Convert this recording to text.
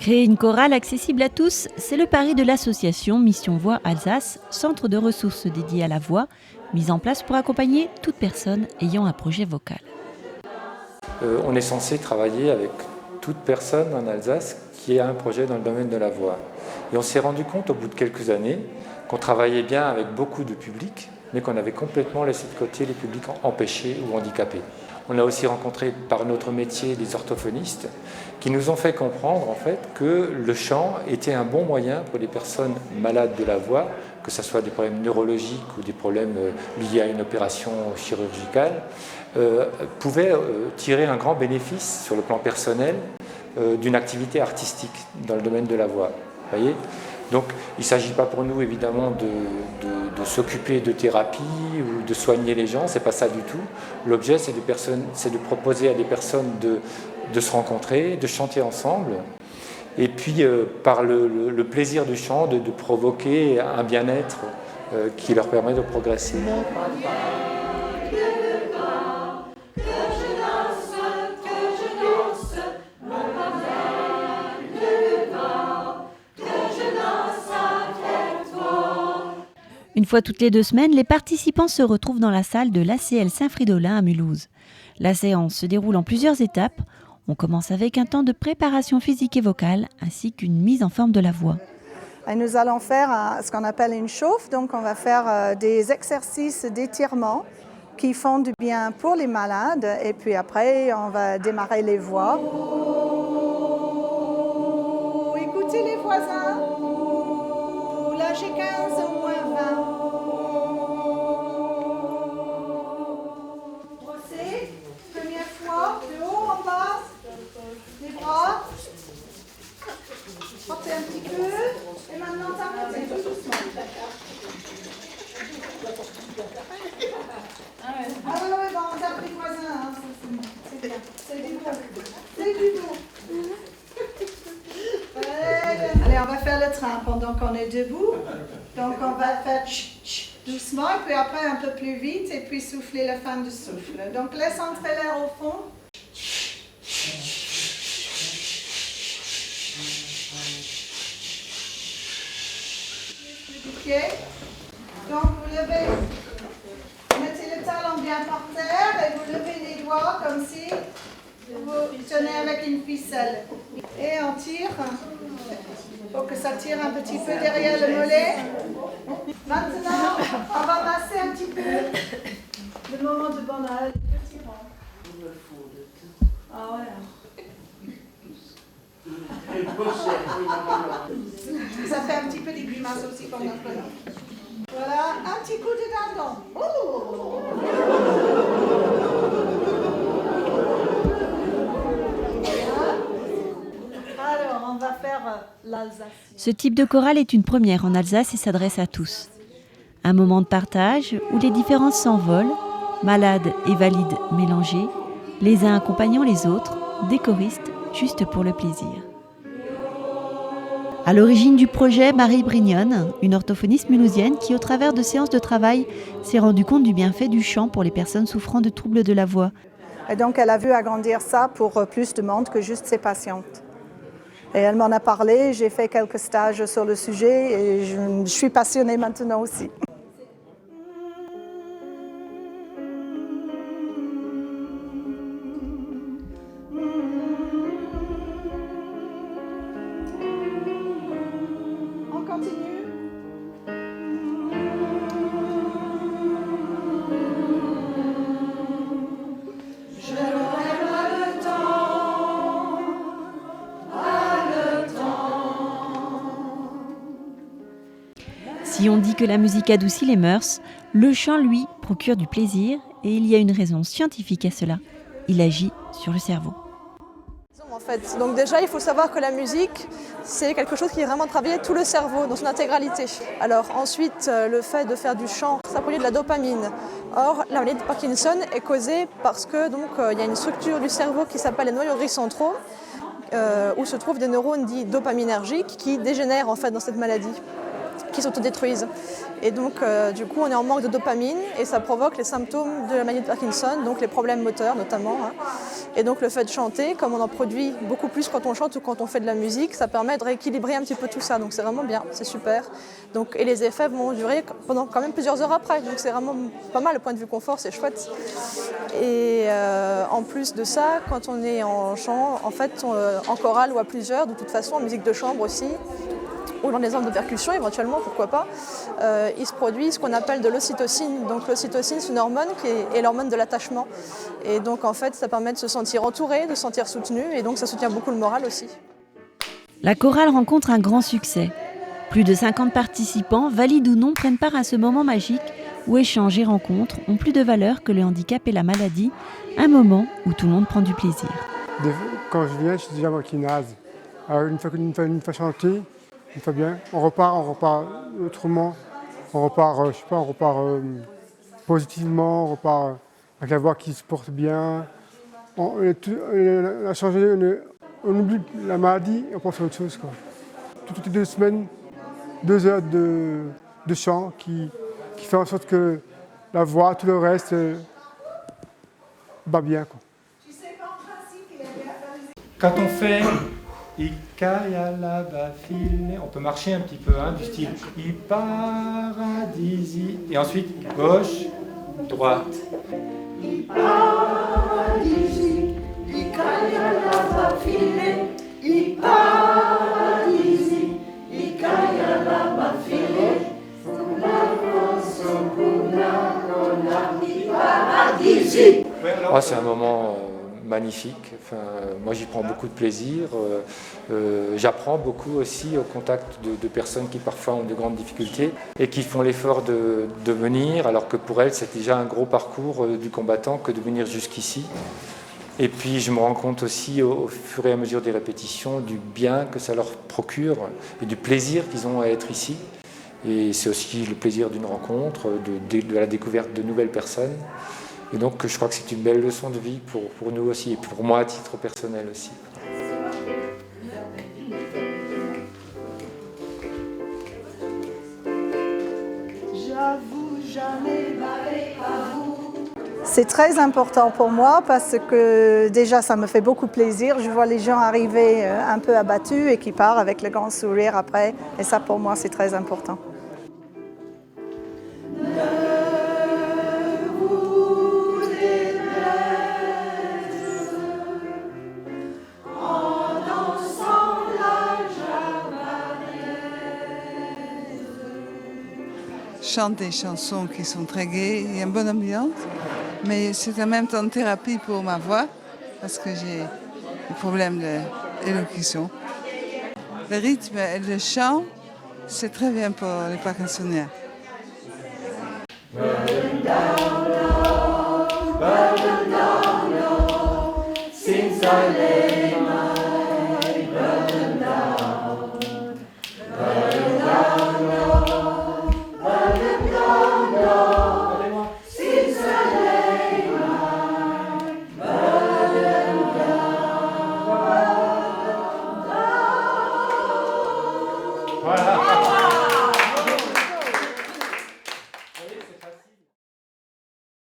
Créer une chorale accessible à tous, c'est le pari de l'association Mission Voix Alsace, centre de ressources dédié à la voix, mise en place pour accompagner toute personne ayant un projet vocal. On est censé travailler avec toute personne en Alsace qui a un projet dans le domaine de la voix. Et on s'est rendu compte au bout de quelques années qu'on travaillait bien avec beaucoup de publics, mais qu'on avait complètement laissé de côté les publics empêchés ou handicapés. On a aussi rencontré par notre métier des orthophonistes qui nous ont fait comprendre en fait que le chant était un bon moyen pour les personnes malades de la voix, que ce soit des problèmes neurologiques ou des problèmes liés à une opération chirurgicale, pouvaient tirer un grand bénéfice sur le plan personnel d'une activité artistique dans le domaine de la voix. Voyez ? Donc il ne s'agit pas pour nous évidemment de s'occuper de thérapie ou de soigner les gens, ce n'est pas ça du tout. L'objet c'est de proposer à des personnes de se rencontrer, de chanter ensemble et puis par le plaisir du chant de provoquer un bien-être qui leur permet de progresser. Une fois toutes les 2 semaines, les participants se retrouvent dans la salle de l'ACL Saint-Fridolin à Mulhouse. La séance se déroule en plusieurs étapes. On commence avec un temps de préparation physique et vocale, ainsi qu'une mise en forme de la voix. Et nous allons faire ce qu'on appelle une chauffe, donc on va faire des exercices d'étirement qui font du bien pour les malades, et puis après on va démarrer les voix. Écoutez les voisins, là j'ai 15 ou moins 20. Brossez, première fois, de haut en bas, les bras, portez un petit peu, et maintenant t'arrêtez tout doucement. Ah oui, bon, on tape les voisins, hein. C'est bien, c'est du dos. C'est du dos. Allez, on va faire le train pendant qu'on est debout. Donc on va faire doucement, et puis après un peu plus vite, et puis souffler la fin du souffle. Donc laisse entrer l'air au fond. Du pied. Donc vous levez, mettez le talon bien par terre et vous levez les doigts comme si vous tenez avec une ficelle. Et on tire. Il faut que ça tire un petit peu derrière le mollet. Maintenant, on va masser un petit peu le moment de bonheur. Ah ouais. Ça fait un petit peu des grimaces aussi pendant le temps. Voilà, un petit coup de dindon. Alors, on va faire l'Alsace. Ce type de chorale est une première en Alsace et s'adresse à tous. Un moment de partage où les différences s'envolent, malades et valides mélangés, les uns accompagnant les autres, des choristes juste pour le plaisir. À l'origine du projet, Marie Brignonne, une orthophoniste mulhousienne qui, au travers de séances de travail, s'est rendue compte du bienfait du chant pour les personnes souffrant de troubles de la voix. Et donc, elle a vu agrandir ça pour plus de monde que juste ses patientes. Et elle m'en a parlé, j'ai fait quelques stages sur le sujet et je suis passionnée maintenant aussi. On continue. Si on dit que la musique adoucit les mœurs, le chant, lui, procure du plaisir et il y a une raison scientifique à cela. Il agit sur le cerveau. En fait. Donc déjà, il faut savoir que la musique, c'est quelque chose qui est vraiment travaillé tout le cerveau, dans son intégralité. Alors ensuite, le fait de faire du chant, ça produit de la dopamine. Or, la maladie de Parkinson est causée parce que il y a une structure du cerveau qui s'appelle les noyaux gris centraux, où se trouvent des neurones dits dopaminergiques qui dégénèrent en fait dans cette maladie, qui s'autodétruisent. Et donc, du coup, on est en manque de dopamine et ça provoque les symptômes de la maladie de Parkinson, donc les problèmes moteurs notamment. Et donc, le fait de chanter, comme on en produit beaucoup plus quand on chante ou quand on fait de la musique, ça permet de rééquilibrer un petit peu tout ça. Donc, c'est vraiment bien, c'est super. Donc, et les effets vont durer pendant quand même plusieurs heures après. Donc, c'est vraiment pas mal, le point de vue confort, c'est chouette. Et en plus de ça, quand on est en chant, en fait, en chorale ou à plusieurs, de toute façon, en musique de chambre aussi, ou dans les ensembles de percussion éventuellement, pourquoi pas, il se produit ce qu'on appelle de l'ocytocine. Donc l'ocytocine, c'est une hormone qui est l'hormone de l'attachement. Et donc en fait, ça permet de se sentir entouré, de se sentir soutenu, et donc ça soutient beaucoup le moral aussi. La chorale rencontre un grand succès. Plus de 50 participants, valides ou non, prennent part à ce moment magique où échanges et rencontres ont plus de valeur que le handicap et la maladie, un moment où tout le monde prend du plaisir. Quand je viens, je suis déjà moitié naze. Alors une fois chanté, une fois bien, on repart autrement, on repart positivement, on repart avec la voix qui se porte bien. On a changé, on oublie la maladie et on pense à autre chose, quoi. Toutes les 2 semaines, 2 heures de chant qui fait en sorte que la voix, tout le reste, va bien, quoi. Quand on fait Ikayalabafile, on peut marcher un petit peu, du style Iparadisi, et ensuite gauche, droite. Iparadisi, Ikayalabafile, Iparadisi, Ikayalabafile, Iparadisi. C'est un moment magnifique. Enfin, moi, j'y prends beaucoup de plaisir. J'apprends beaucoup aussi au contact de personnes qui parfois ont de grandes difficultés et qui font l'effort de venir, alors que pour elles, c'est déjà un gros parcours du combattant que de venir jusqu'ici. Et puis, je me rends compte aussi, au fur et à mesure des répétitions, du bien que ça leur procure et du plaisir qu'ils ont à être ici. Et c'est aussi le plaisir d'une rencontre, de la découverte de nouvelles personnes. Et donc je crois que c'est une belle leçon de vie pour nous aussi, et pour moi à titre personnel aussi. C'est très important pour moi parce que déjà ça me fait beaucoup plaisir. Je vois les gens arriver un peu abattus et qui partent avec le grand sourire après. Et ça pour moi c'est très important. Chante des chansons qui sont très gaies, il y a une bonne ambiance, mais c'est en même temps une thérapie pour ma voix parce que j'ai des problèmes d'élocution. Le rythme et le chant, c'est très bien pour les Parkinsoniens. Since I lay